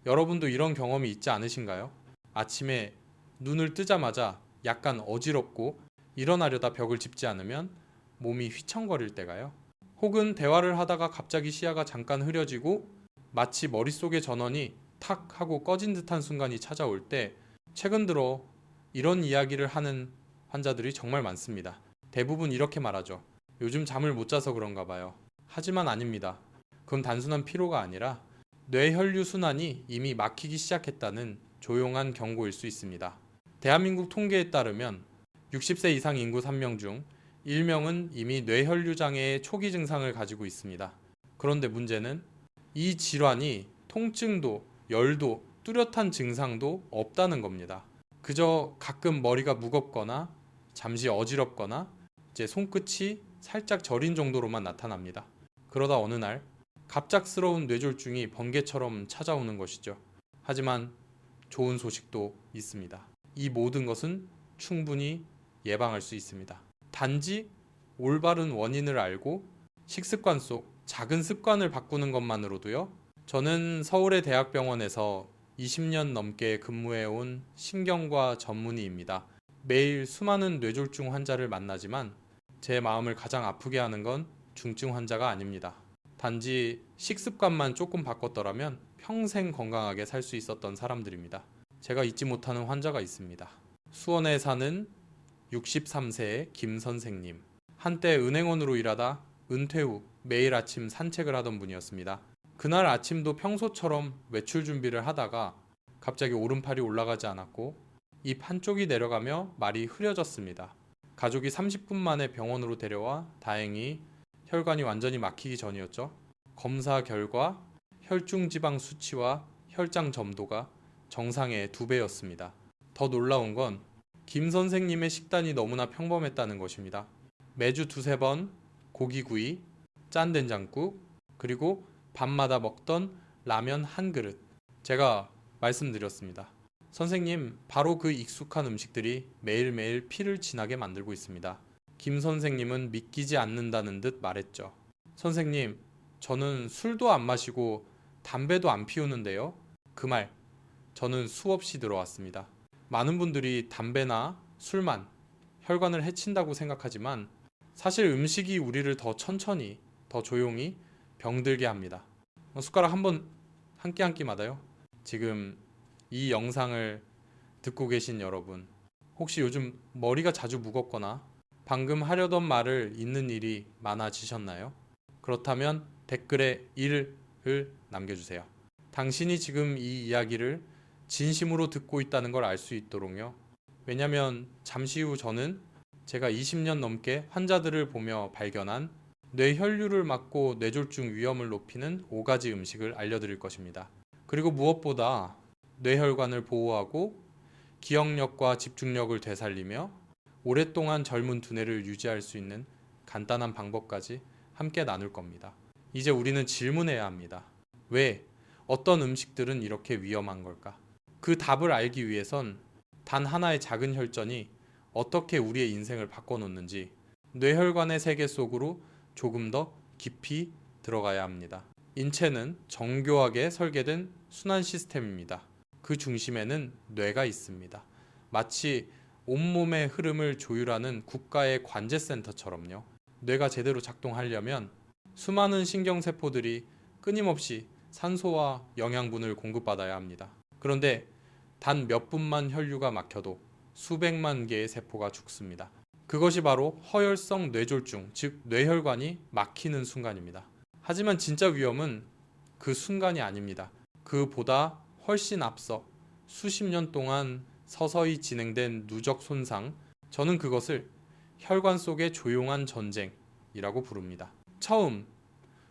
여러분도 이런 경험이 있지 않으신가요? 아침에 눈을 뜨자마자 약간 어지럽고 일어나려다 벽을 짚지 않으면 몸이 휘청거릴 때가요. 혹은 대화를 하다가 갑자기 시야가 잠깐 흐려지고 마치 머릿속의 전원이 탁 하고 꺼진 듯한 순간이 찾아올 때 최근 들어 이런 이야기를 하는 환자들이 정말 많습니다. 대부분 이렇게 말하죠. 요즘 잠을 못 자서 그런가 봐요. 하지만 아닙니다. 그건 단순한 피로가 아니라 뇌혈류 순환이 이미 막히기 시작했다는 조용한 경고일 수 있습니다. 대한민국 통계에 따르면 60세 이상 인구 3명 중 1명은 이미 뇌혈류 장애의 초기 증상을 가지고 있습니다. 그런데 문제는 이 질환이 통증도, 열도, 뚜렷한 증상도 없다는 겁니다. 그저 가끔 머리가 무겁거나 잠시 어지럽거나 이제 손끝이 살짝 저린 정도로만 나타납니다. 그러다 어느 날 갑작스러운 뇌졸중이 번개처럼 찾아오는 것이죠. 하지만 좋은 소식도 있습니다. 이 모든 것은 충분히 예방할 수 있습니다. 단지 올바른 원인을 알고 식습관 속 작은 습관을 바꾸는 것만으로도요. 저는 서울의 대학병원에서 20년 넘게 근무해온 신경과 전문의입니다. 매일 수많은 뇌졸중 환자를 만나지만 제 마음을 가장 아프게 하는 건 중증 환자가 아닙니다. 단지 식습관만 조금 바꿨더라면 평생 건강하게 살 수 있었던 사람들입니다. 제가 잊지 못하는 환자가 있습니다. 수원에 사는 63세의 김 선생님. 한때 은행원으로 일하다 은퇴 후 매일 아침 산책을 하던 분이었습니다. 그날 아침도 평소처럼 외출 준비를 하다가 갑자기 오른팔이 올라가지 않았고 입 한쪽이 내려가며 말이 흐려졌습니다. 가족이 30분 만에 병원으로 데려와 다행히 혈관이 완전히 막히기 전이었죠. 검사 결과 혈중 지방 수치와 혈장 점도가 정상의 2배였습니다. 더 놀라운 건 김 선생님의 식단이 너무나 평범했다는 것입니다. 매주 두세 번 고기구이, 짠 된장국, 그리고 밤마다 먹던 라면 한 그릇. 제가 말씀드렸습니다. 선생님, 바로 그 익숙한 음식들이 매일매일 피를 진하게 만들고 있습니다. 김 선생님은 믿기지 않는다는 듯 말했죠. 선생님, 저는 술도 안 마시고 담배도 안 피우는데요. 그 말, 저는 수없이 들어왔습니다. 많은 분들이 담배나 술만 혈관을 해친다고 생각하지만 사실 음식이 우리를 더 천천히, 더 조용히 병들게 합니다. 숟가락 한 끼 한 끼마다요. 지금 이 영상을 듣고 계신 여러분, 혹시 요즘 머리가 자주 무겁거나 방금 하려던 말을 잊는 일이 많아지셨나요? 그렇다면 댓글에 1을 남겨주세요. 당신이 지금 이 이야기를 진심으로 듣고 있다는 걸 알 수 있도록요. 왜냐면 잠시 후 저는 제가 20년 넘게 환자들을 보며 발견한 뇌혈류를 막고 뇌졸중 위험을 높이는 5가지 음식을 알려드릴 것입니다. 그리고 무엇보다 뇌혈관을 보호하고 기억력과 집중력을 되살리며 오랫동안 젊은 두뇌를 유지할 수 있는 간단한 방법까지 함께 나눌 겁니다. 이제 우리는 질문해야 합니다. 왜? 어떤 음식들은 이렇게 위험한 걸까? 그 답을 알기 위해선 단 하나의 작은 혈전이 어떻게 우리의 인생을 바꿔놓는지 뇌혈관의 세계 속으로 조금 더 깊이 들어가야 합니다. 인체는 정교하게 설계된 순환 시스템입니다. 그 중심에는 뇌가 있습니다. 마치 온몸의 흐름을 조율하는 국가의 관제센터처럼요. 뇌가 제대로 작동하려면 수많은 신경세포들이 끊임없이 산소와 영양분을 공급받아야 합니다. 그런데 단 몇 분만 혈류가 막혀도 수백만 개의 세포가 죽습니다. 그것이 바로 허혈성 뇌졸중, 즉 뇌혈관이 막히는 순간입니다. 하지만 진짜 위험은 그 순간이 아닙니다. 그보다 훨씬 앞서 수십 년 동안 서서히 진행된 누적 손상, 저는 그것을 혈관 속의 조용한 전쟁이라고 부릅니다. 처음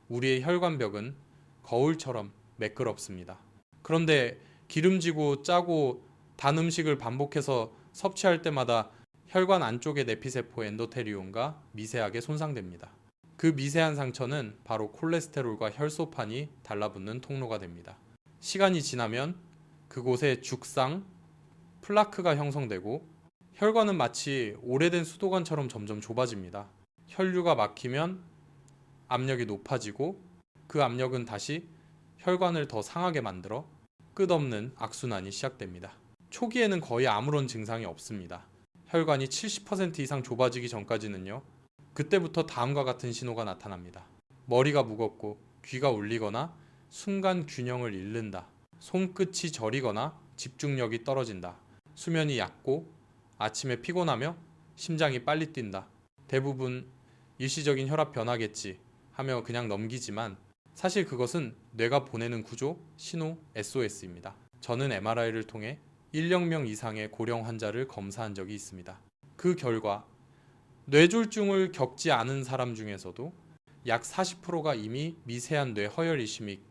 우리의 혈관벽은 거울처럼 매끄럽습니다. 그런데 기름지고 짜고 단 음식을 반복해서 섭취할 때마다 혈관 안쪽의 내피세포 엔도테리움과 미세하게 손상됩니다. 그 미세한 상처는 바로 콜레스테롤과 혈소판이 달라붙는 통로가 됩니다. 시간이 지나면 그곳에 죽상, 플라크가 형성되고 혈관은 마치 오래된 수도관처럼 점점 좁아집니다. 혈류가 막히면 압력이 높아지고 그 압력은 다시 혈관을 더 상하게 만들어 끝없는 악순환이 시작됩니다. 초기에는 거의 아무런 증상이 없습니다. 혈관이 70% 이상 좁아지기 전까지는요. 그때부터 다음과 같은 신호가 나타납니다. 머리가 무겁고 귀가 울리거나 순간 균형을 잃는다. 손끝이 저리거나 집중력이 떨어진다. 수면이 얕고 아침에 피곤하며 심장이 빨리 뛴다. 대부분 일시적인 혈압 변화겠지 하며 그냥 넘기지만 사실 그것은 뇌가 보내는 구조, 신호, SOS입니다. 저는 MRI를 통해 1억 명 이상의 고령 환자를 검사한 적이 있습니다. 그 결과 뇌졸중을 겪지 않은 사람 중에서도 약 40%가 이미 미세한 뇌 허혈 이시믹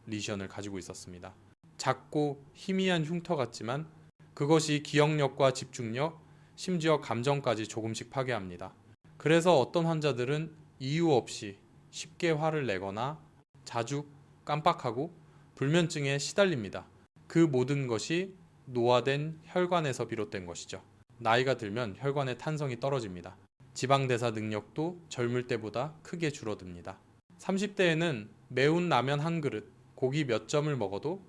리션을 가지고 있었습니다. 작고 희미한 흉터 같지만 그것이 기억력과 집중력, 심지어 감정까지 조금씩 파괴합니다. 그래서 어떤 환자들은 이유 없이 쉽게 화를 내거나 자주 깜빡하고 불면증에 시달립니다. 그 모든 것이 노화된 혈관에서 비롯된 것이죠. 나이가 들면 혈관의 탄성이 떨어집니다. 지방대사 능력도 젊을 때보다 크게 줄어듭니다. 30대에는 매운 라면 한 그릇, 고기 몇 점을 먹어도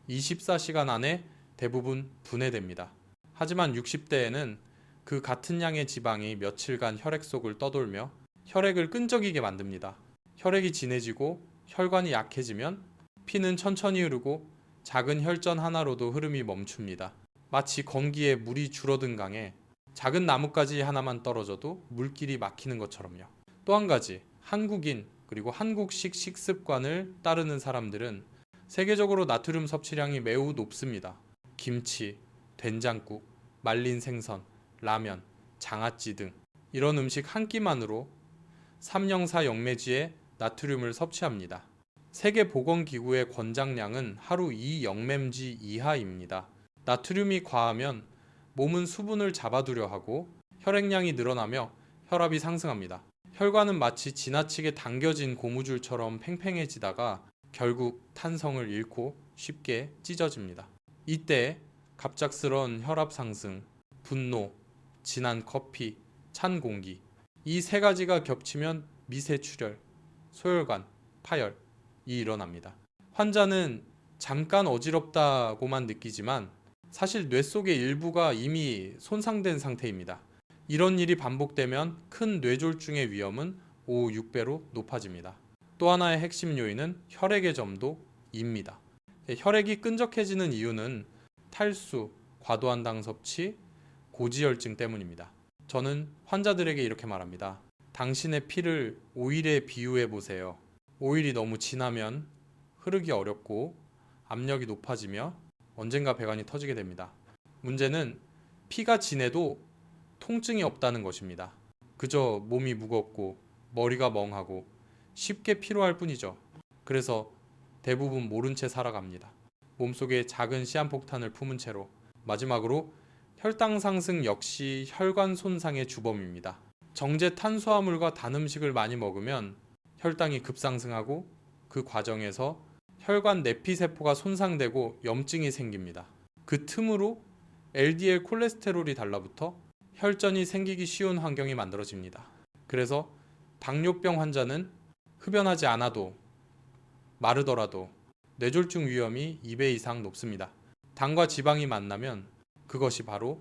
24시간 안에 대부분 분해됩니다. 하지만 60대에는 그 같은 양의 지방이 며칠간 혈액 속을 떠돌며 혈액을 끈적이게 만듭니다. 혈액이 진해지고 혈관이 약해지면 피는 천천히 흐르고 작은 혈전 하나로도 흐름이 멈춥니다. 마치 건기에 물이 줄어든 강에 작은 나뭇가지 하나만 떨어져도 물길이 막히는 것처럼요. 또 한 가지, 한국인 그리고 한국식 식습관을 따르는 사람들은 세계적으로 나트륨 섭취량이 매우 높습니다. 김치, 된장국, 말린 생선, 라면, 장아찌 등 이런 음식 한 끼만으로 3영사 영매지의 나트륨을 섭취합니다. 세계보건기구의 권장량은 하루 2영매지 이하입니다. 나트륨이 과하면 몸은 수분을 잡아두려 하고 혈액량이 늘어나며 혈압이 상승합니다. 혈관은 마치 지나치게 당겨진 고무줄처럼 팽팽해지다가 결국 탄성을 잃고 쉽게 찢어집니다. 이때 갑작스러운 혈압 상승, 분노, 진한 커피, 찬 공기 이 세 가지가 겹치면 미세출혈, 소혈관, 파열이 일어납니다. 환자는 잠깐 어지럽다고만 느끼지만 사실 뇌 속의 일부가 이미 손상된 상태입니다. 이런 일이 반복되면 큰 뇌졸중의 위험은 5, 6배로 높아집니다. 또 하나의 핵심 요인은 혈액의 점도입니다. 혈액이 끈적해지는 이유는 탈수, 과도한 당 섭취, 고지혈증 때문입니다. 저는 환자들에게 이렇게 말합니다. 당신의 피를 오일에 비유해 보세요. 오일이 너무 진하면 흐르기 어렵고 압력이 높아지며 언젠가 배관이 터지게 됩니다. 문제는 피가 진해도 통증이 없다는 것입니다. 그저 몸이 무겁고 머리가 멍하고 쉽게 피로할 뿐이죠. 그래서 대부분 모른 채 살아갑니다. 몸속에 작은 시한폭탄을 품은 채로. 마지막으로 혈당 상승 역시 혈관 손상의 주범입니다. 정제 탄수화물과 단 음식을 많이 먹으면 혈당이 급상승하고 그 과정에서 혈관 내피세포가 손상되고 염증이 생깁니다. 그 틈으로 LDL 콜레스테롤이 달라붙어 혈전이 생기기 쉬운 환경이 만들어집니다. 그래서 당뇨병 환자는 흡연하지 않아도 마르더라도 뇌졸중 위험이 2배 이상 높습니다. 당과 지방이 만나면 그것이 바로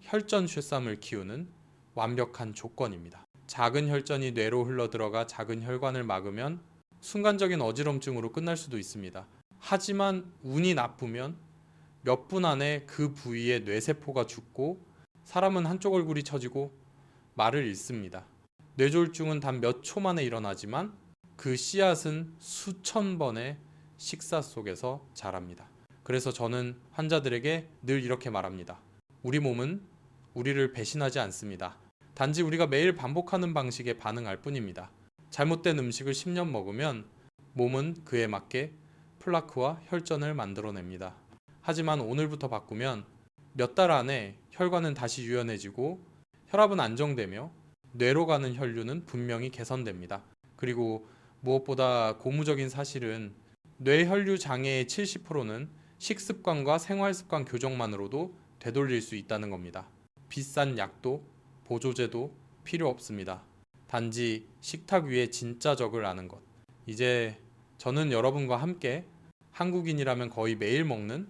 혈전 쇠쌈을 키우는 완벽한 조건입니다. 작은 혈전이 뇌로 흘러들어가 작은 혈관을 막으면 순간적인 어지럼증으로 끝날 수도 있습니다. 하지만 운이 나쁘면 몇 분 안에 그 부위의 뇌세포가 죽고 사람은 한쪽 얼굴이 처지고 말을 잃습니다. 뇌졸중은 단 몇 초 만에 일어나지만 그 씨앗은 수천 번의 식사 속에서 자랍니다. 그래서 저는 환자들에게 늘 이렇게 말합니다. 우리 몸은 우리를 배신하지 않습니다. 단지 우리가 매일 반복하는 방식에 반응할 뿐입니다. 잘못된 음식을 10년 먹으면 몸은 그에 맞게 플라크와 혈전을 만들어냅니다. 하지만 오늘부터 바꾸면 몇 달 안에 혈관은 다시 유연해지고 혈압은 안정되며 뇌로 가는 혈류는 분명히 개선됩니다. 그리고 무엇보다 고무적인 사실은 뇌혈류 장애의 70%는 식습관과 생활습관 교정만으로도 되돌릴 수 있다는 겁니다. 비싼 약도 보조제도 필요 없습니다. 단지 식탁 위에 진짜 적을 아는 것. 이제 저는 여러분과 함께 한국인이라면 거의 매일 먹는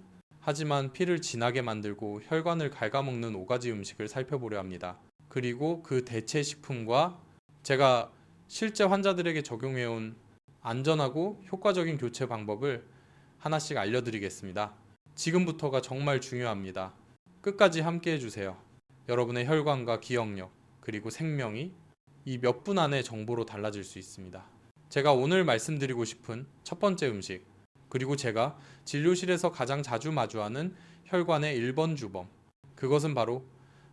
하지만 피를 진하게 만들고 혈관을 갉아먹는 5가지 음식을 살펴보려 합니다. 그리고 그 대체 식품과 제가 실제 환자들에게 적용해온 안전하고 효과적인 교체 방법을 하나씩 알려드리겠습니다. 지금부터가 정말 중요합니다. 끝까지 함께 해주세요. 여러분의 혈관과 기억력, 그리고 생명이 이 몇 분 안에 정보로 달라질 수 있습니다. 제가 오늘 말씀드리고 싶은 첫 번째 음식, 그리고 제가 진료실에서 가장 자주 마주하는 혈관의 1번 주범, 그것은 바로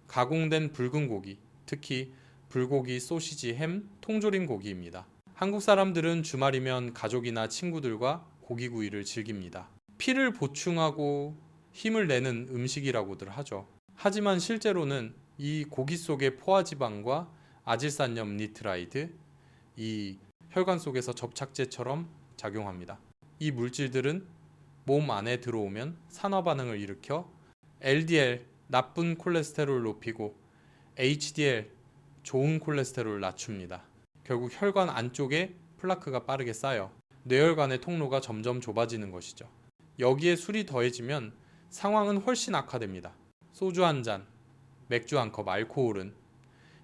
가공된 붉은 고기, 특히 불고기, 소시지, 햄, 통조림 고기입니다. 한국 사람들은 주말이면 가족이나 친구들과 고기구이를 즐깁니다. 피를 보충하고 힘을 내는 음식이라고들 하죠. 하지만 실제로는 이 고기 속의 포화지방과 아질산염 니트라이드, 이 혈관 속에서 접착제처럼 작용합니다. 이 물질들은 몸 안에 들어오면 산화 반응을 일으켜 LDL, 나쁜 콜레스테롤을 높이고 HDL, 좋은 콜레스테롤을 낮춥니다. 결국 혈관 안쪽에 플라크가 빠르게 쌓여 뇌혈관의 통로가 점점 좁아지는 것이죠. 여기에 술이 더해지면 상황은 훨씬 악화됩니다. 소주 한 잔, 맥주 한 컵, 알코올은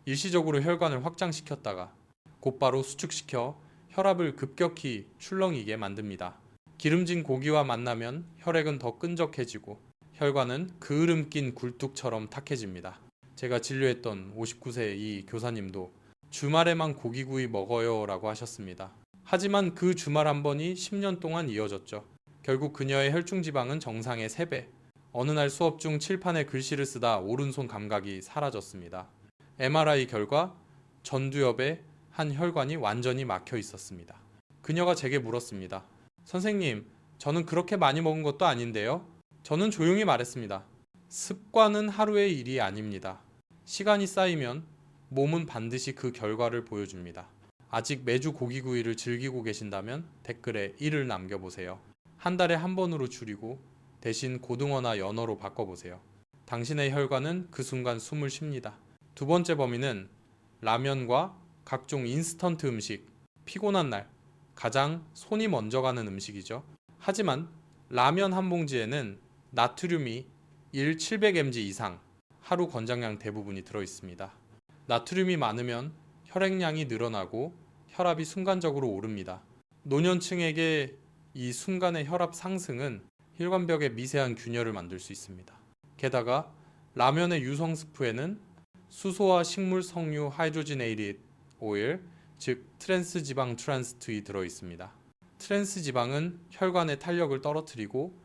일시적으로 혈관을 확장시켰다가 곧바로 수축시켜 혈압을 급격히 출렁이게 만듭니다. 기름진 고기와 만나면 혈액은 더 끈적해지고 혈관은 그을음 낀 굴뚝처럼 탁해집니다. 제가 진료했던 59세 이 교사님도 주말에만 고기구이 먹어요 라고 하셨습니다. 하지만 그 주말 한 번이 10년 동안 이어졌죠. 결국 그녀의 혈중지방은 정상의 3배. 어느 날 수업 중 칠판에 글씨를 쓰다 오른손 감각이 사라졌습니다. MRI 결과 전두엽에 한 혈관이 완전히 막혀 있었습니다. 그녀가 제게 물었습니다. 선생님, 저는 그렇게 많이 먹은 것도 아닌데요? 저는 조용히 말했습니다. 습관은 하루의 일이 아닙니다. 시간이 쌓이면 몸은 반드시 그 결과를 보여줍니다. 아직 매주 고기구이를 즐기고 계신다면 댓글에 1을 남겨보세요. 한 달에 한 번으로 줄이고 대신 고등어나 연어로 바꿔보세요. 당신의 혈관은 그 순간 숨을 쉽니다. 두 번째 범위는 라면과 각종 인스턴트 음식, 피곤한 날 가장 손이 먼저 가는 음식이죠. 하지만 라면 한 봉지에는 나트륨이 1,700mg 이상, 하루 권장량 대부분이 들어있습니다. 나트륨이 많으면 혈액량이 늘어나고 혈압이 순간적으로 오릅니다. 노년층에게 이 순간의 혈압 상승은 혈관벽에 미세한 균열을 만들 수 있습니다. 게다가 라면의 유성 스프에는 수소와 식물 석류 하이드로지네이드 오일, 즉 트랜스 지방 트랜스트이 들어 있습니다. 트랜스 지방은 혈관의 탄력을 떨어뜨리고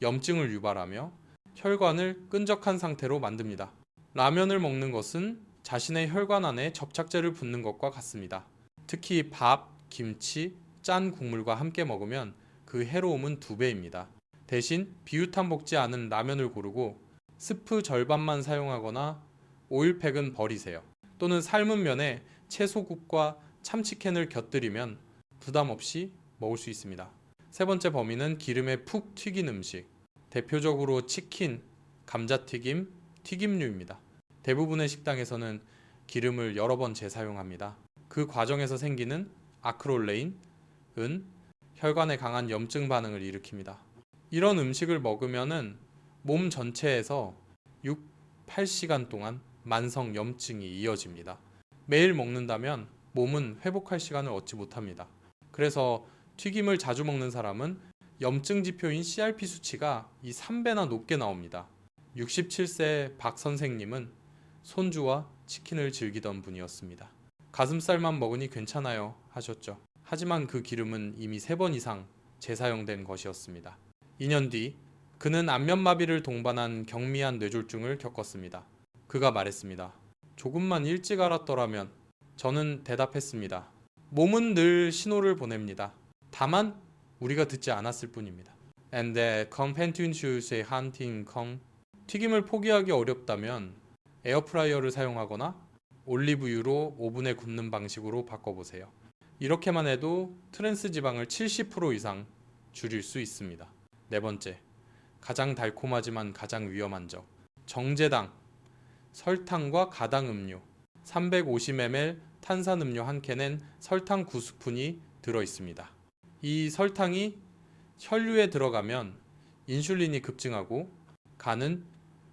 염증을 유발하며 혈관을 끈적한 상태로 만듭니다. 라면을 먹는 것은 자신의 혈관 안에 접착제를 붓는 것과 같습니다. 특히 밥, 김치, 짠 국물과 함께 먹으면 그 해로움은 2배입니다. 대신 비유탄 볶지 않은 라면을 고르고 스프 절반만 사용하거나 오일팩은 버리세요. 또는 삶은 면에 채소국과 참치캔을 곁들이면 부담 없이 먹을 수 있습니다. 세 번째 범위는 기름에 푹 튀긴 음식. 대표적으로 치킨, 감자튀김, 튀김류입니다. 대부분의 식당에서는 기름을 여러 번 재사용합니다. 그 과정에서 생기는 아크롤레인은 혈관에 강한 염증 반응을 일으킵니다. 이런 음식을 먹으면은 몸 전체에서 6, 8시간 동안 만성 염증이 이어집니다. 매일 먹는다면 몸은 회복할 시간을 얻지 못합니다. 그래서 튀김을 자주 먹는 사람은 염증 지표인 CRP 수치가 이 3배나 높게 나옵니다. 67세 박 선생님은 손주와 치킨을 즐기던 분이었습니다. 가슴살만 먹으니 괜찮아요 하셨죠. 하지만 그 기름은 이미 3번 이상 재사용된 것이었습니다. 2년 뒤 그는 안면마비를 동반한 경미한 뇌졸중을 겪었습니다. 그가 말했습니다. 조금만 일찍 알았더라면. 저는 대답했습니다. 몸은 늘 신호를 보냅니다. 다만 우리가 듣지 않았을 뿐입니다. And the companion choose a hunting kong. 튀김을 포기하기 어렵다면 에어프라이어를 사용하거나 올리브유로 오븐에 굽는 방식으로 바꿔보세요. 이렇게만 해도 트랜스 지방을 70% 이상 줄일 수 있습니다. 네 번째, 가장 달콤하지만 가장 위험한 적. 정제당, 설탕과 가당 음료, 350ml 탄산음료 한 캔엔 설탕 9스푼이 들어있습니다. 이 설탕이 혈류에 들어가면 인슐린이 급증하고 간은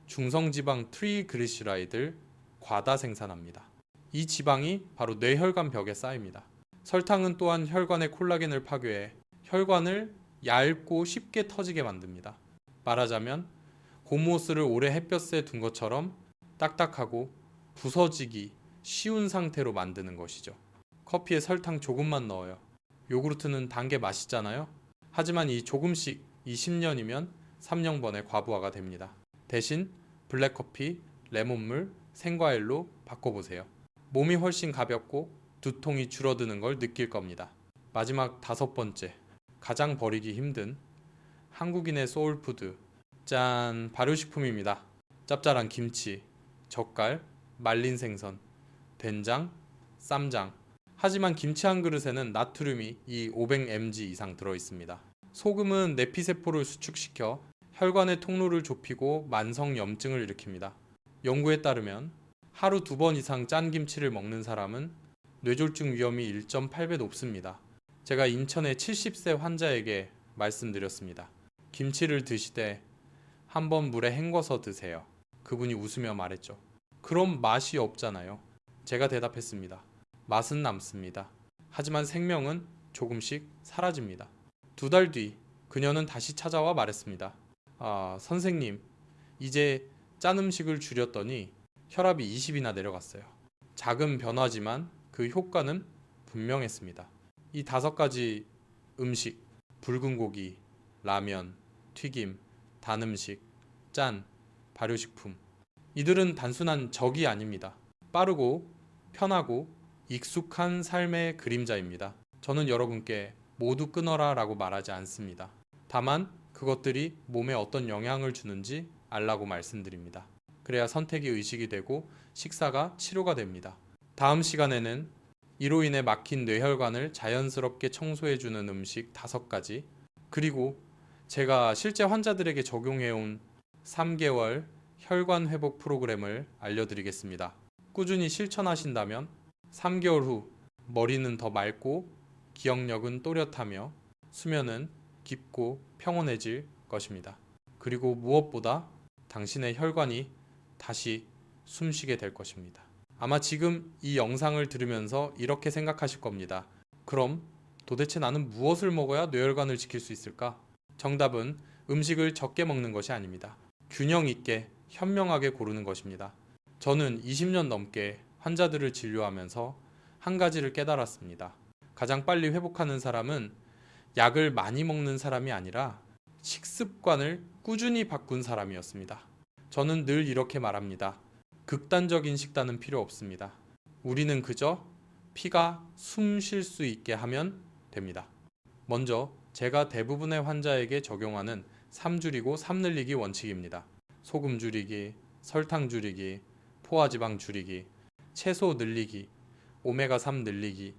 중성지방 트리그리시라이드를 과다 생산합니다. 이 지방이 바로 뇌혈관 벽에 쌓입니다. 설탕은 또한 혈관의 콜라겐을 파괴해 혈관을 얇고 쉽게 터지게 만듭니다. 말하자면 고무호스를 오래 햇볕에 둔 것처럼 딱딱하고 부서지기 쉬운 상태로 만드는 것이죠. 커피에 설탕 조금만 넣어요. 요구르트는 단 게 맛있잖아요. 하지만 이 조금씩 20년이면 3년번의 과부하가 됩니다. 대신 블랙커피, 레몬물, 생과일로 바꿔보세요. 몸이 훨씬 가볍고 두통이 줄어드는 걸 느낄 겁니다. 마지막 5번째, 가장 버리기 힘든 한국인의 소울푸드. 짠! 발효식품입니다. 짭짤한 김치, 젓갈, 말린 생선, 된장, 쌈장. 하지만 김치 한 그릇에는 나트륨이 이 500mg 이상 들어있습니다. 소금은 내피세포를 수축시켜 혈관의 통로를 좁히고 만성염증을 일으킵니다. 연구에 따르면 하루 2번 이상 짠 김치를 먹는 사람은 뇌졸중 위험이 1.8배 높습니다. 제가 인천의 70세 환자에게 말씀드렸습니다. 김치를 드시되 한번 물에 헹궈서 드세요. 그분이 웃으며 말했죠. 그럼 맛이 없잖아요. 제가 대답했습니다. 맛은 남습니다. 하지만 생명은 조금씩 사라집니다. 2달 뒤 그녀는 다시 찾아와 말했습니다. 선생님, 이제 짠 음식을 줄였더니 혈압이 20이나 내려갔어요. 작은 변화지만 그 효과는 분명했습니다. 이 5가지 음식, 붉은 고기, 라면, 튀김, 단 음식, 짠, 발효식품. 이들은 단순한 적이 아닙니다. 빠르고 편하고 익숙한 삶의 그림자입니다. 저는 여러분께 모두 끊어라 라고 말하지 않습니다. 다만 그것들이 몸에 어떤 영향을 주는지 알라고 말씀드립니다. 그래야 선택이 의식이 되고 식사가 치료가 됩니다. 다음 시간에는 이로 인해 막힌 뇌혈관을 자연스럽게 청소해주는 음식 5가지, 그리고 제가 실제 환자들에게 적용해온 3개월 혈관 회복 프로그램을 알려드리겠습니다. 꾸준히 실천하신다면 3개월 후 머리는 더 맑고 기억력은 또렷하며 수면은 깊고 평온해질 것입니다. 그리고 무엇보다 당신의 혈관이 다시 숨쉬게 될 것입니다. 아마 지금 이 영상을 들으면서 이렇게 생각하실 겁니다. 그럼 도대체 나는 무엇을 먹어야 뇌혈관을 지킬 수 있을까? 정답은 음식을 적게 먹는 것이 아닙니다. 균형 있게 현명하게 고르는 것입니다. 저는 20년 넘게 환자들을 진료하면서 한 가지를 깨달았습니다. 가장 빨리 회복하는 사람은 약을 많이 먹는 사람이 아니라 식습관을 꾸준히 바꾼 사람이었습니다. 저는 늘 이렇게 말합니다. 극단적인 식단은 필요 없습니다. 우리는 그저 피가 숨 쉴 수 있게 하면 됩니다. 먼저 제가 대부분의 환자에게 적용하는 3줄이고 3늘리기 원칙입니다. 소금 줄이기, 설탕 줄이기, 포화지방 줄이기, 채소 늘리기, 오메가3 늘리기,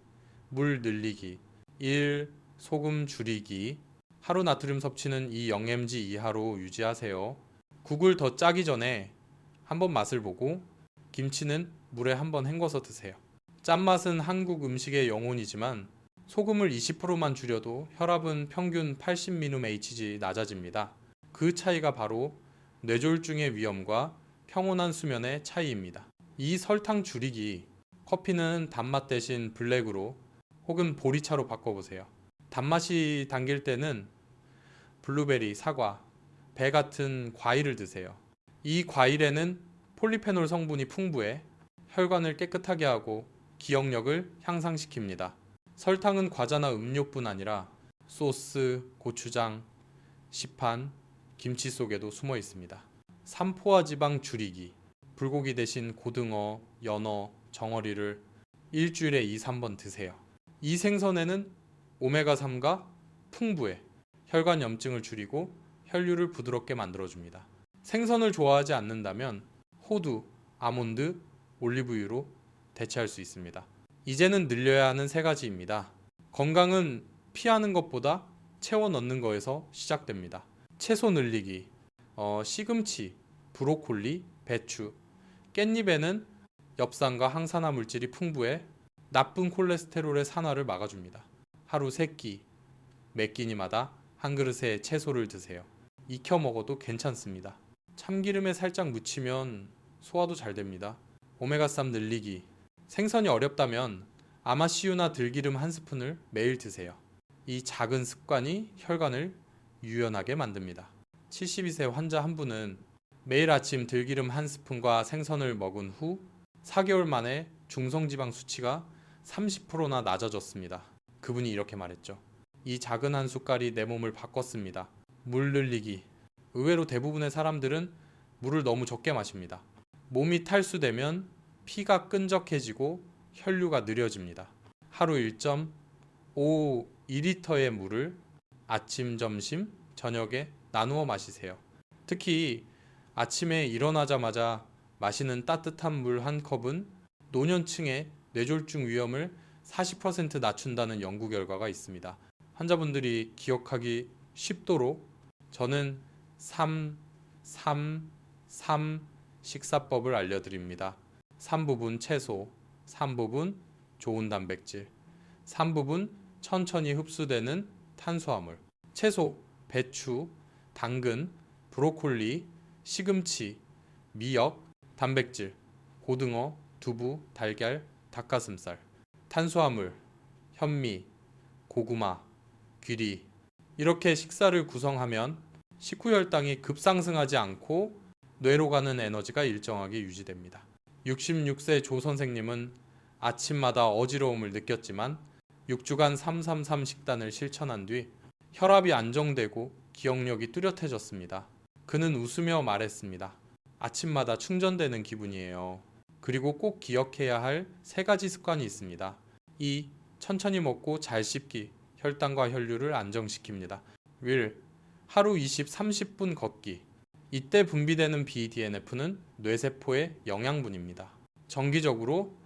물 늘리기, 1. 소금 줄이기. 하루 나트륨 섭취는 2mg 이하로 유지하세요. 국을 더 짜기 전에 한번 맛을 보고 김치는 물에 한번 헹궈서 드세요. 짠맛은 한국 음식의 영혼이지만 소금을 20%만 줄여도 혈압은 평균 80mHg 낮아집니다. 그 차이가 바로 뇌졸중의 위험과 평온한 수면의 차이입니다. 이 설탕 줄이기, 커피는 단맛 대신 블랙으로 혹은 보리차로 바꿔보세요. 단맛이 당길 때는 블루베리, 사과, 배 같은 과일을 드세요. 이 과일에는 폴리페놀 성분이 풍부해 혈관을 깨끗하게 하고 기억력을 향상시킵니다. 설탕은 과자나 음료뿐 아니라 소스, 고추장, 시판, 김치 속에도 숨어 있습니다. 삼포화지방 줄이기, 불고기 대신 고등어, 연어, 정어리를 일주일에 2-3번 드세요. 이 생선에는 오메가3가 풍부해 혈관 염증을 줄이고 혈류를 부드럽게 만들어줍니다. 생선을 좋아하지 않는다면 호두, 아몬드, 올리브유로 대체할 수 있습니다. 이제는 늘려야 하는 3가지입니다. 건강은 피하는 것보다 채워 넣는 거에서 시작됩니다. 채소 늘리기, 시금치, 브로콜리, 배추, 깻잎에는 엽산과 항산화 물질이 풍부해 나쁜 콜레스테롤의 산화를 막아줍니다. 하루 3끼, 몇 끼니마다 한 그릇의 채소를 드세요. 익혀 먹어도 괜찮습니다. 참기름에 살짝 묻히면 소화도 잘 됩니다. 오메가3 늘리기. 생선이 어렵다면 아마씨유나 들기름 한 스푼을 매일 드세요. 이 작은 습관이 혈관을 유연하게 만듭니다. 72세 환자 한 분은 매일 아침 들기름 한 스푼과 생선을 먹은 후 4개월 만에 중성지방 수치가 30%나 낮아졌습니다. 그분이 이렇게 말했죠. 이 작은 한 숟갈이 내 몸을 바꿨습니다. 물 늘리기. 의외로 대부분의 사람들은 물을 너무 적게 마십니다. 몸이 탈수되면 피가 끈적해지고 혈류가 느려집니다. 하루 1.52리터의 물을 아침, 점심, 저녁에 나누어 마시세요. 특히 아침에 일어나자마자 마시는 따뜻한 물 한 컵은 노년층의 뇌졸중 위험을 40% 낮춘다는 연구 결과가 있습니다. 환자분들이 기억하기 쉽도록 저는 3, 3, 3 식사법을 알려드립니다. 3부분 채소, 3부분 좋은 단백질, 3부분 천천히 흡수되는 탄수화물, 채소, 배추, 당근, 브로콜리, 시금치, 미역, 단백질, 고등어, 두부, 달걀, 닭가슴살, 탄수화물, 현미, 고구마, 귀리. 이렇게 식사를 구성하면 식후혈당이 급상승하지 않고 뇌로 가는 에너지가 일정하게 유지됩니다. 66세 조 선생님은 아침마다 어지러움을 느꼈지만 6주간 333 식단을 실천한 뒤 혈압이 안정되고 기억력이 뚜렷해졌습니다. 그는 웃으며 말했습니다. 아침마다 충전되는 기분이에요. 그리고 꼭 기억해야 할 3가지 습관이 있습니다. 2. 천천히 먹고 잘 씹기. 혈당과 혈류를 안정시킵니다. 1. 하루 20, 30분 걷기. 이때 분비되는 BDNF는 뇌세포의 영양분입니다. 정기적으로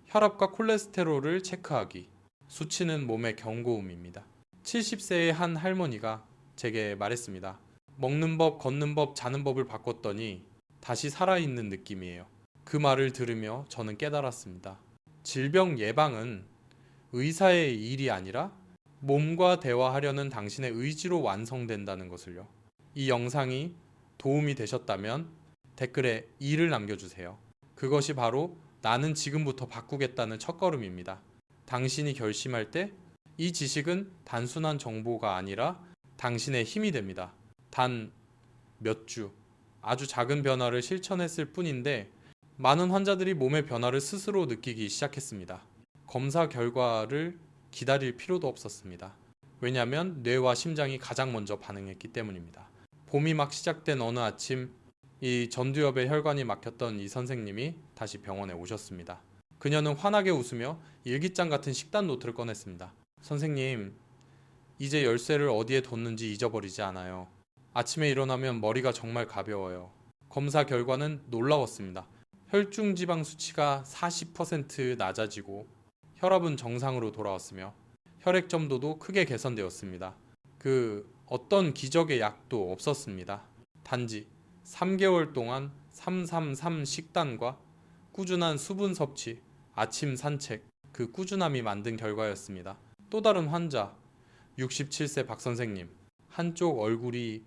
혈압과 콜레스테롤을 체크하기. 수치는 몸의 경고음입니다. 70세의 한 할머니가 제게 말했습니다. 먹는 법, 걷는 법, 자는 법을 바꿨더니 다시 살아있는 느낌이에요. 그 말을 들으며 저는 깨달았습니다. 질병 예방은 의사의 일이 아니라 몸과 대화하려는 당신의 의지로 완성된다는 것을요. 이 영상이 도움이 되셨다면 댓글에 2를 남겨주세요. 그것이 바로 나는 지금부터 바꾸겠다는 첫걸음입니다. 당신이 결심할 때 이 지식은 단순한 정보가 아니라 당신의 힘이 됩니다. 단 몇 주, 아주 작은 변화를 실천했을 뿐인데 많은 환자들이 몸의 변화를 스스로 느끼기 시작했습니다. 검사 결과를 기다릴 필요도 없었습니다. 왜냐하면 뇌와 심장이 가장 먼저 반응했기 때문입니다. 봄이 막 시작된 어느 아침 이 전두엽에 혈관이 막혔던 이 선생님이 다시 병원에 오셨습니다. 그녀는 환하게 웃으며 일기장 같은 식단 노트를 꺼냈습니다. 선생님, 이제 열쇠를 어디에 뒀는지 잊어버리지 않아요. 아침에 일어나면 머리가 정말 가벼워요. 검사 결과는 놀라웠습니다. 혈중 지방 수치가 40% 낮아지고 혈압은 정상으로 돌아왔으며 혈액 점도도 크게 개선되었습니다. 그 어떤 기적의 약도 없었습니다. 단지 3개월 동안 333 식단과 꾸준한 수분 섭취, 아침 산책, 그 꾸준함이 만든 결과였습니다. 또 다른 환자, 67세 박 선생님, 한쪽 얼굴이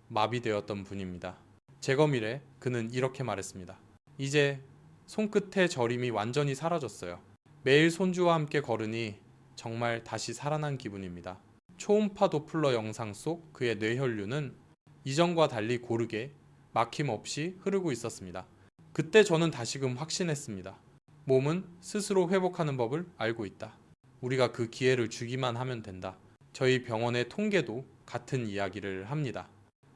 마비되었던 분입니다. 재검일에 그는 이렇게 말했습니다. 이제 손끝의 저림이 완전히 사라졌어요. 매일 손주와 함께 걸으니 정말 다시 살아난 기분입니다. 초음파 도플러 영상 속 그의 뇌혈류는 이전과 달리 고르게 막힘없이 흐르고 있었습니다. 그때 저는 다시금 확신했습니다. 몸은 스스로 회복하는 법을 알고 있다. 우리가 그 기회를 주기만 하면 된다. 저희 병원의 통계도 같은 이야기를 합니다.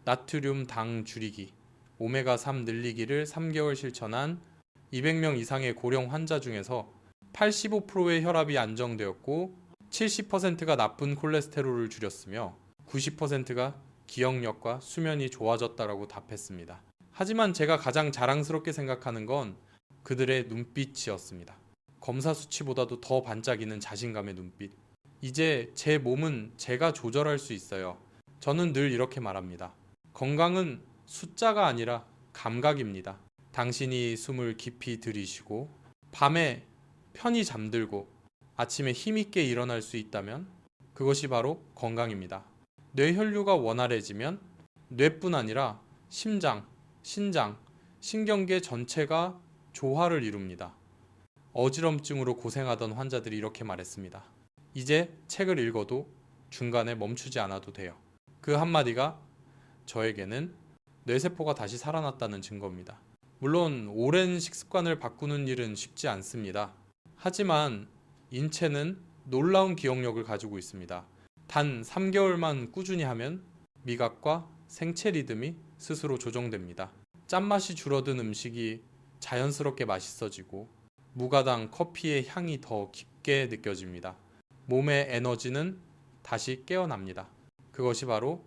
나트륨 당 줄이기, 오메가3 늘리기를 3개월 실천한 200명 이상의 고령 환자 중에서 85%의 혈압이 안정되었고 70%가 나쁜 콜레스테롤을 줄였으며 90%가 기억력과 수면이 좋아졌다라고 답했습니다. 하지만 제가 가장 자랑스럽게 생각하는 건 그들의 눈빛이었습니다. 검사 수치보다도 더 반짝이는 자신감의 눈빛. 이제 제 몸은 제가 조절할 수 있어요. 저는 늘 이렇게 말합니다. 건강은 숫자가 아니라 감각입니다. 당신이 숨을 깊이 들이쉬고 밤에 편히 잠들고 아침에 힘있게 일어날 수 있다면 그것이 바로 건강입니다. 뇌혈류가 원활해지면 뇌뿐 아니라 심장, 신장, 신경계 전체가 조화를 이룹니다. 어지럼증으로 고생하던 환자들이 이렇게 말했습니다. 이제 책을 읽어도 중간에 멈추지 않아도 돼요. 그 한마디가 저에게는 뇌세포가 다시 살아났다는 증거입니다. 물론 오랜 식습관을 바꾸는 일은 쉽지 않습니다. 하지만 인체는 놀라운 기억력을 가지고 있습니다. 단 3개월만 꾸준히 하면 미각과 생체 리듬이 스스로 조정됩니다. 짠맛이 줄어든 음식이 자연스럽게 맛있어지고 무가당 커피의 향이 더 깊게 느껴집니다. 몸의 에너지는 다시 깨어납니다. 그것이 바로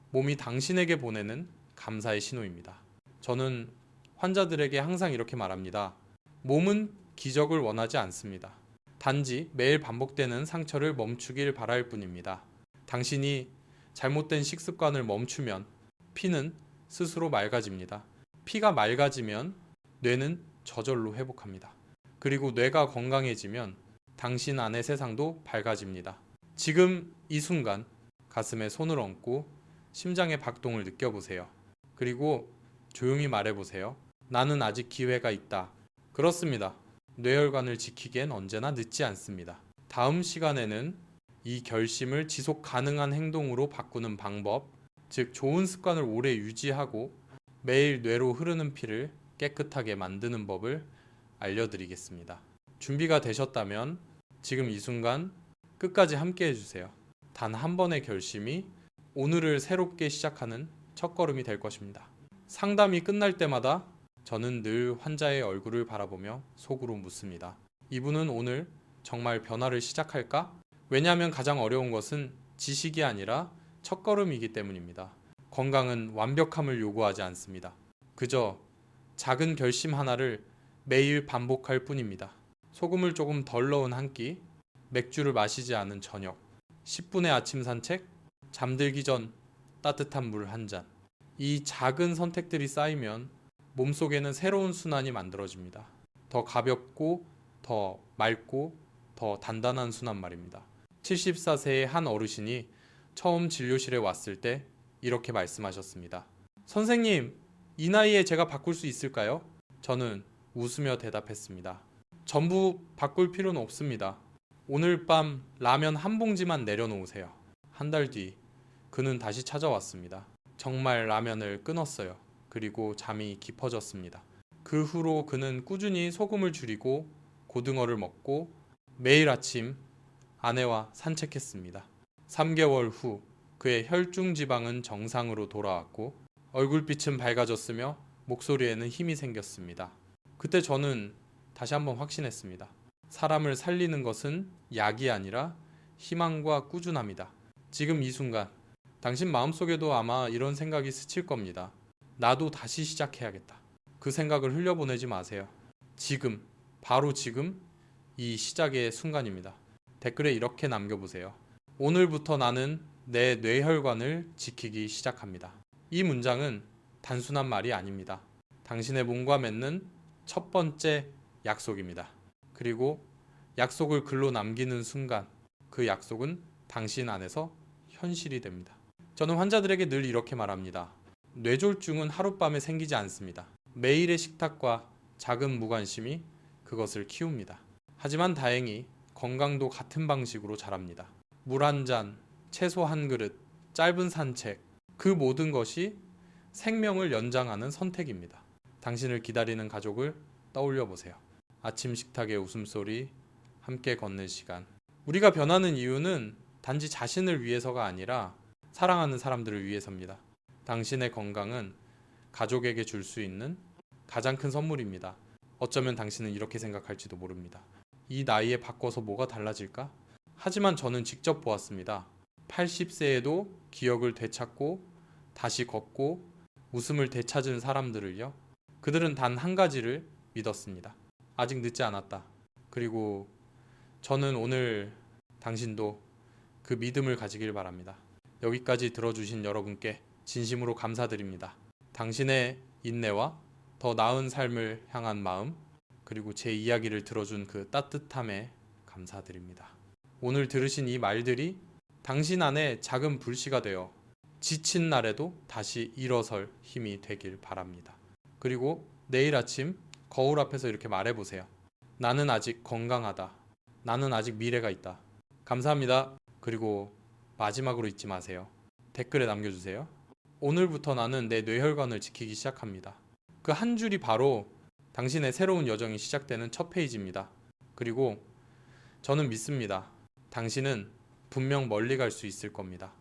몸이 당신에게 보내는 감사의 신호입니다. 저는 환자들에게 항상 이렇게 말합니다. 몸은 기적을 원하지 않습니다. 단지 매일 반복되는 상처를 멈추길 바랄 뿐입니다. 당신이 잘못된 식습관을 멈추면 피는 스스로 맑아집니다. 피가 맑아지면 뇌는 저절로 회복합니다. 그리고 뇌가 건강해지면 당신 안의 세상도 밝아집니다. 지금 이 순간 가슴에 손을 얹고 심장의 박동을 느껴보세요. 그리고 조용히 말해보세요. 나는 아직 기회가 있다. 그렇습니다. 뇌혈관을 지키기엔 언제나 늦지 않습니다. 다음 시간에는 이 결심을 지속 가능한 행동으로 바꾸는 방법, 즉 좋은 습관을 오래 유지하고 매일 뇌로 흐르는 피를 깨끗하게 만드는 법을 알려드리겠습니다. 준비가 되셨다면 지금 이 순간 끝까지 함께 해주세요. 단 한 번의 결심이 오늘을 새롭게 시작하는 첫걸음이 될 것입니다. 상담이 끝날 때마다 저는 늘 환자의 얼굴을 바라보며 속으로 묻습니다. 이분은 오늘 정말 변화를 시작할까? 왜냐하면 가장 어려운 것은 지식이 아니라 첫걸음이기 때문입니다. 건강은 완벽함을 요구하지 않습니다. 그저 작은 결심 하나를 매일 반복할 뿐입니다. 소금을 조금 덜 넣은 한 끼, 맥주를 마시지 않은 저녁, 10분의 아침 산책, 잠들기 전 따뜻한 물 한 잔. 이 작은 선택들이 쌓이면 몸속에는 새로운 순환이 만들어집니다. 더 가볍고 더 맑고 더 단단한 순환 말입니다. 74세의 한 어르신이 처음 진료실에 왔을 때 이렇게 말씀하셨습니다. 선생님, 이 나이에 제가 바꿀 수 있을까요? 저는 웃으며 대답했습니다. 전부 바꿀 필요는 없습니다. 오늘 밤 라면 한 봉지만 내려놓으세요. 한 달 뒤 그는 다시 찾아왔습니다. 정말 라면을 끊었어요. 그리고 잠이 깊어졌습니다. 그 후로 그는 꾸준히 소금을 줄이고 고등어를 먹고 매일 아침 아내와 산책했습니다. 3개월 후 그의 혈중 지방은 정상으로 돌아왔고 얼굴빛은 밝아졌으며 목소리에는 힘이 생겼습니다. 그때 저는 다시 한번 확신했습니다. 사람을 살리는 것은 약이 아니라 희망과 꾸준함이다. 지금 이 순간 당신 마음속에도 아마 이런 생각이 스칠 겁니다. 나도 다시 시작해야겠다. 그 생각을 흘려보내지 마세요. 지금, 바로 지금 이 시작의 순간입니다. 댓글에 이렇게 남겨보세요. 오늘부터 나는 내 뇌혈관을 지키기 시작합니다. 이 문장은 단순한 말이 아닙니다. 당신의 몸과 맺는 첫 번째 약속입니다. 그리고 약속을 글로 남기는 순간 그 약속은 당신 안에서 현실이 됩니다. 저는 환자들에게 늘 이렇게 말합니다. 뇌졸중은 하룻밤에 생기지 않습니다. 매일의 식탁과 작은 무관심이 그것을 키웁니다. 하지만 다행히 건강도 같은 방식으로 자랍니다. 물 한 잔, 채소 한 그릇, 짧은 산책, 그 모든 것이 생명을 연장하는 선택입니다. 당신을 기다리는 가족을 떠올려 보세요. 아침 식탁의 웃음소리, 함께 걷는 시간. 우리가 변하는 이유는 단지 자신을 위해서가 아니라 사랑하는 사람들을 위해서입니다. 당신의 건강은 가족에게 줄 수 있는 가장 큰 선물입니다. 어쩌면 당신은 이렇게 생각할지도 모릅니다. 이 나이에 바꿔서 뭐가 달라질까? 하지만 저는 직접 보았습니다. 80세에도 기억을 되찾고 다시 걷고 웃음을 되찾은 사람들을요. 그들은 단 한 가지를 믿었습니다. 아직 늦지 않았다. 그리고 저는 오늘 당신도 그 믿음을 가지길 바랍니다. 여기까지 들어주신 여러분께 진심으로 감사드립니다. 당신의 인내와 더 나은 삶을 향한 마음, 그리고 제 이야기를 들어준 그 따뜻함에 감사드립니다. 오늘 들으신 이 말들이 당신 안에 작은 불씨가 되어 지친 날에도 다시 일어설 힘이 되길 바랍니다. 그리고 내일 아침 거울 앞에서 이렇게 말해보세요. 나는 아직 건강하다. 나는 아직 미래가 있다. 감사합니다. 그리고 마지막으로 잊지 마세요. 댓글에 남겨주세요. 오늘부터 나는 내 뇌혈관을 지키기 시작합니다. 그 한 줄이 바로 당신의 새로운 여정이 시작되는 첫 페이지입니다. 그리고 저는 믿습니다. 당신은 분명 멀리 갈 수 있을 겁니다.